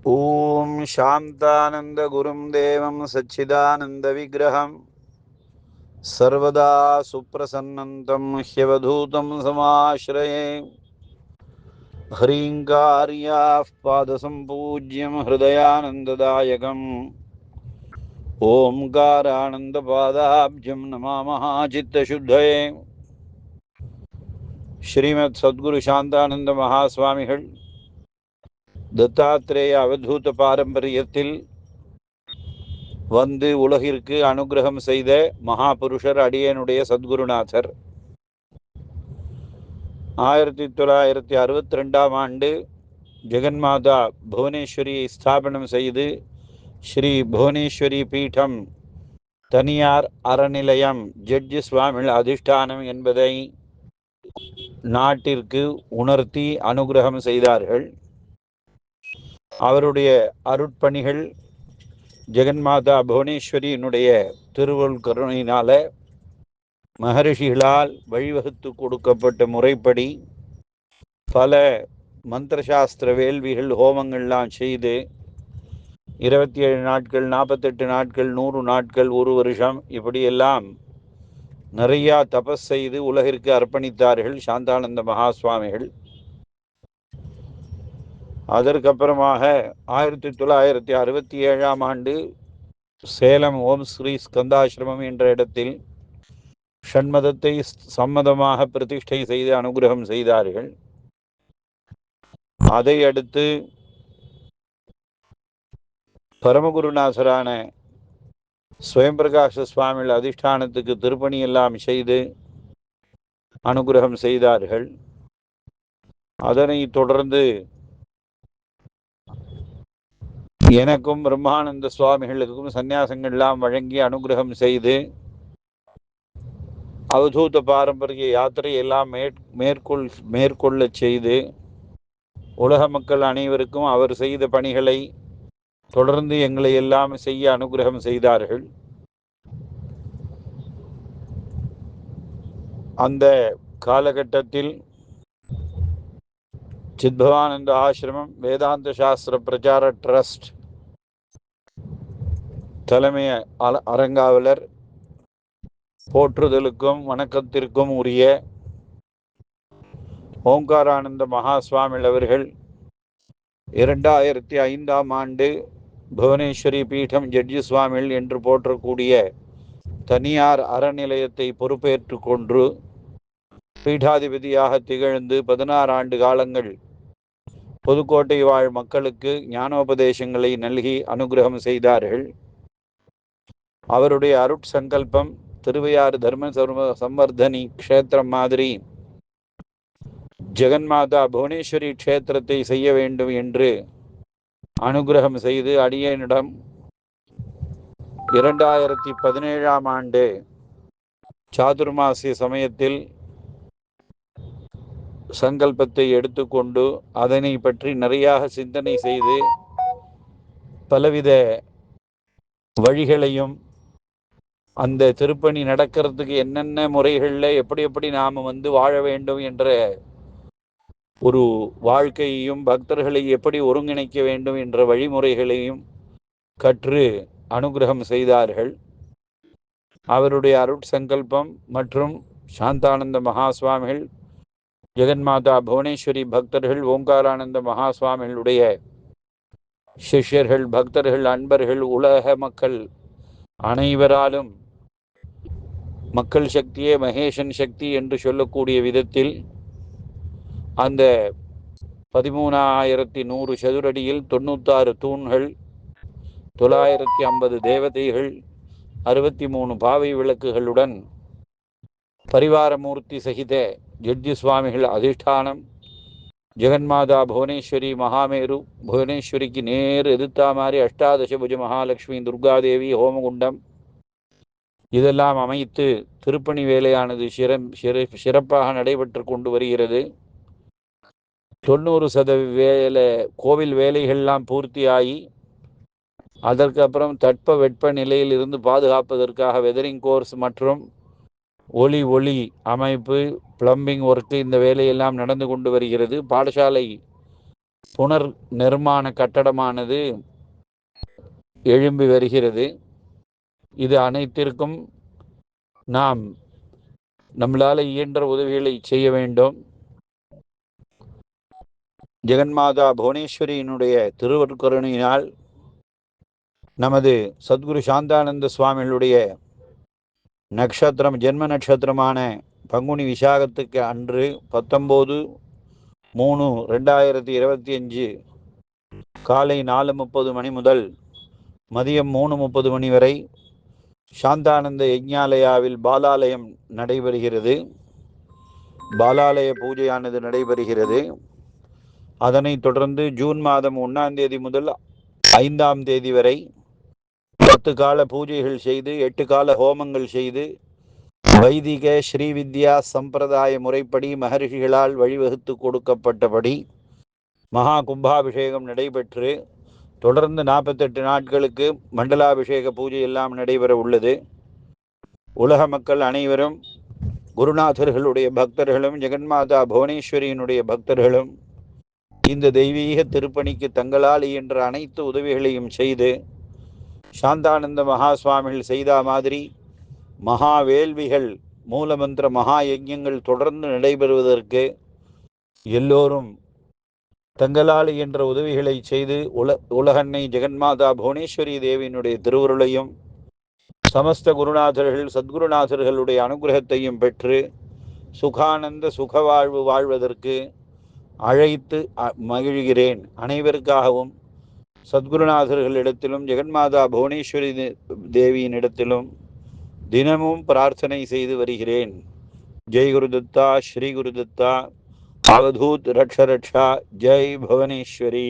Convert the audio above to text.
ஓம் சாந்தானந்த குரும் தேவம் சச்சிதானந்த விக்கிரகம் சர்வதா சுப்ரசன்னந்தம் ஹ்யவதூதம் சமாஸ்ரயே. ஹ்ரீங்கார்யாः பாதசம்பூஜ்யம் ஹிருதயானந்ததாயகம் ஓம்காரானந்தபாதாப்ஜம் நமாமः சித்தசுத்தயே. ஸ்ரீமத் சத்குரு சாந்தானந்த மகாஸ்வாமிகள் தத்தாத்ரேய அவதூத பாரம்பரியத்தில் வந்து உலகிற்கு அனுகிரகம் செய்த மகாபுருஷர் அடியனுடைய சத்குருநாதர். 1962 ஆண்டு ஜெகன்மாதா புவனேஸ்வரியை ஸ்தாபனம் செய்து ஸ்ரீ புவனேஸ்வரி பீடம் தனியார் அறநிலையம் ஜட்ஜி சுவாமிகள் அதிஷ்டானம் என்பதை நாட்டிற்கு உணர்த்தி அனுகிரகம் செய்தார்கள். அவருடைய அருட்பணிகள் ஜெகன்மாதா புவனேஸ்வரியினுடைய திருவருள் கருணையினால மகரிஷிகளால் வழிவகுத்து கொடுக்கப்பட்ட முறைப்படி பல மந்திரசாஸ்திர வேள்விகள் ஹோமங்கள்லாம் செய்து 27 நாட்கள், 48 நாட்கள், 100 நாட்கள், ஒரு வருஷம் இப்படியெல்லாம் நிறையா தபஸ் செய்து உலகிற்கு அர்ப்பணித்தார்கள் சாந்தானந்த மகாஸ்வாமிகள். அதற்கப்புறமாக 1967 ஆண்டு சேலம் ஓம் ஸ்ரீ ஸ்கந்தாசிரமம் என்ற இடத்தில் ஷண்மதத்தை சம்மதமாக பிரதிஷ்டை செய்து அனுகிரகம் செய்தார்கள். அதை அடுத்து பரமகுருநாதரான ஸ்வயம்பிரகாச சுவாமிகள் அதிஷ்டானத்துக்கு திருப்பணி எல்லாம் செய்து அனுகிரகம் செய்தார்கள். அதனை தொடர்ந்து எனக்கும் பிரம்மானந்த சுவாமிகளுக்கும் சந்நியாசங்கள்லாம் வழங்கி அனுகிரகம் செய்து அவதூத பாரம்பரிய யாத்திரை எல்லாம் மேற்கொள்ள செய்து உலக மக்கள் அனைவருக்கும் அவர் செய்த பணிகளை தொடர்ந்து எங்களை எல்லாம் செய்ய அனுகிரகம் செய்தார்கள். அந்த காலகட்டத்தில் சித்பவானந்த ஆசிரமம் வேதாந்த சாஸ்திர பிரச்சார ட்ரஸ்ட் தலைமை அரங்காவலர் போற்றுதலுக்கும் வணக்கத்திற்கும் உரிய ஓங்காரானந்த மகாஸ்வாமிகள் அவர்கள் 2005 ஆண்டு புவனேஸ்வரி பீடம் ஜட்ஜி சுவாமிகள் என்று போற்றக்கூடிய தனியார் அறநிலையத்தை பொறுப்பேற்று கொண்டு பீடாதிபதியாக திகழ்ந்து 16 ஆண்டு காலங்கள் புதுக்கோட்டை வாழ் மக்களுக்கு ஞானோபதேசங்களை நல்கி அனுகிரகம் செய்தார்கள். அவருடைய அருட்சங்கல்பம் திருவையாறு தர்ம சம்வர்தனி க்ஷேத்திரம் மாதிரி ஜெகன்மாதா புவனேஸ்வரி க்ஷேத்திரத்தை செய்ய வேண்டும் என்று அனுகிரகம் செய்து அடியனிடம் 2017 ஆண்டு சாதுர்மாசிய சமயத்தில் சங்கல்பத்தை எடுத்துக்கொண்டு அதனை பற்றி நிறையாக சிந்தனை செய்து பலவித வழிகளையும் அந்த திருப்பணி நடக்கிறதுக்கு என்னென்ன முறைகளில் எப்படி நாம் வாழ வேண்டும் என்ற ஒரு வாழ்க்கையையும் பக்தர்களை எப்படி ஒருங்கிணைக்க வேண்டும் என்ற வழிமுறைகளையும் கற்று அனுகிரகம் செய்தார்கள். அவருடைய அருட்சங்கல்பம் மற்றும் சாந்தானந்த மகாஸ்வாமிகள் ஜெகன்மாதா புவனேஸ்வரி பக்தர்கள் ஓங்காரானந்த மகாஸ்வாமிகளுடைய சிஷ்யர்கள், பக்தர்கள், அன்பர்கள், உலக மக்கள் அனைவராலும் மக்கள் சக்தியே மகேசன் சக்தி என்று சொல்லக்கூடிய விதத்தில் அந்த 13,100 சதுரடியில் 96 தூண்கள், 950 தேவதைகள், 63 பாவை விளக்குகளுடன் பரிவாரமூர்த்தி சகித ஜட்ஜி சுவாமிகள் அதிஷ்டானம் ஜெகன்மாதா புவனேஸ்வரி மகாமேரு, புவனேஸ்வரிக்கு நேர் எதிர்த்தா மாதிரி அஷ்டாதசபுஜ மகாலட்சுமி துர்காதேவி ஹோமகுண்டம் இதெல்லாம் அமைத்து திருப்பணி வேலையானது சிறப்பாக நடைபெற்று கொண்டு வருகிறது. 90% கோவில் வேலைகள்லாம் பூர்த்தியாகி அதற்கப்புறம் தட்ப வெட்ப நிலையில் இருந்து பாதுகாப்பதற்காக வெதரிங் கோர்ஸ் மற்றும் ஒளி அமைப்பு, பிளம்பிங் ஒர்க்கு இந்த வேலையெல்லாம் நடந்து கொண்டு வருகிறது. பாடசாலை புனர் நிர்மாண கட்டடமானது எழும்பி வருகிறது. இது அனைத்திற்கும் நாம் நம்மளால் இயன்ற உதவிகளை செய்ய வேண்டும். ஜெகன்மாதா புவனேஸ்வரியினுடைய திருவருட்கருணையினால் நமது சத்குரு சாந்தானந்த சுவாமிகளுடைய நட்சத்திரம், ஜென்ம நட்சத்திரமான பங்குனி விசாகத்துக்கு அன்று 19/3/2025 காலை 4:30 மணி முதல் மதியம் 3:30 மணி வரை சாந்தானந்த யஜ்ஞாலயாவில் பாலாலயம் நடைபெறுகிறது. பாலாலய பூஜையானது நடைபெறுகிறது. அதனைத் தொடர்ந்து ஜூன் மாதம் 1ஆம் தேதி முதல் 5ஆம் தேதி வரை 10 கால பூஜைகள் செய்து 8 கால ஹோமங்கள் செய்து வைதிக ஸ்ரீவித்யா சம்பிரதாய முறைப்படி மகர்ஷிகளால் வழிவகுத்து கொடுக்கப்பட்டபடி மகா கும்பாபிஷேகம் நடைபெற்று தொடர்ந்து 48 நாட்களுக்கு மண்டலாபிஷேக பூஜை எல்லாம் நடைபெற உள்ளது. உலக மக்கள் அனைவரும் குருநாதர்களுடைய பக்தர்களும் ஜெகன்மாதா புவனேஸ்வரியினுடைய பக்தர்களும் இந்த தெய்வீக திருப்பணிக்கு தங்களால் இயன்ற அனைத்து உதவிகளையும் செய்து சாந்தானந்த மகா சுவாமிகள் செய்த மாதிரி மகா வேள்விகள், மூலமந்திர மகா யஜ்ஞங்கள் தொடர்ந்து நடைபெறுவதற்கு எல்லோரும் தங்களால் என்ற உதவிகளை செய்து உலகன்னை ஜெகன்மாதா புவனேஸ்வரி தேவியினுடைய திருவுருளையும் சமஸ்த குருநாதர்கள் சத்குருநாதர்களுடைய அனுகிரகத்தையும் பெற்று சுகானந்த சுகவாழ்வு வாழ்வதற்கு அழைத்து மகிழ்கிறேன். அனைவருக்காகவும் சத்குருநாதர்களிடத்திலும் ஜெகன்மாதா புவனேஸ்வரி தேவியின் இடத்திலும் தினமும் பிரார்த்தனை செய்து வருகிறேன். ஜெய் குருதத்தா, ஸ்ரீ குருதத்தா, அவதூத் ரக்ஷ ரக்ஷா, ஜெய் புவனேஸ்வரி.